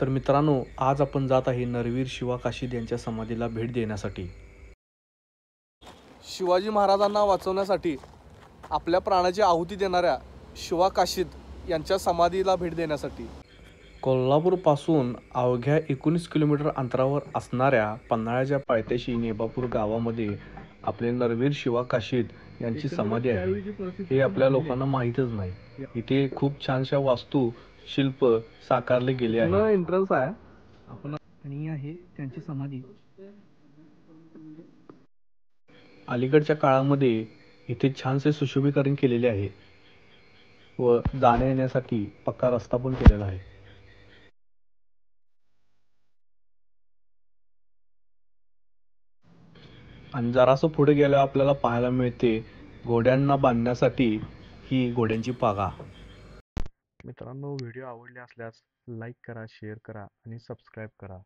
तर मित्रांनो, आज आपण जात आहे नरवीर शिवा काशीद यांच्या समाधीला भेट देण्यासाठी. शिवाजी महाराजांना वाचवण्यासाठी आपल्या प्राणाची आहुती देणाऱ्या शिवा काशीद यांच्या समाधीला भेट देण्यासाठी कोल्हापूरपासून अवघ्या 19 किलोमीटर अंतरावर असणाऱ्या पन्हाळ्याच्या पायथ्याशी नेबापूर गावामध्ये आपले नरवीर शिवा काशीद यांची समाधी आहे. हे आपल्या लोकांना माहीतच नाही. इथे खूप छानशा वास्तू शिल्प साकारले गेले आहे. एंट्रन्स आहे. आणि आहे त्यांची समाधी. अलीकडच्या काळामध्ये इथे छानसे सुशोभीकरण केलेले आहे व जाण्या येण्यासाठी पक्का रस्ता पण केलेला आहे. आणि जरासं पुढे गेल्यावर आपल्याला पाहायला मिळते घोड्यांना बांधण्यासाठी ही घोड्यांची पागा. मित्रांनो, व्हिडिओ आवडले असल्यास लाईक करा, शेअर करा आणि सबस्क्राईब करा.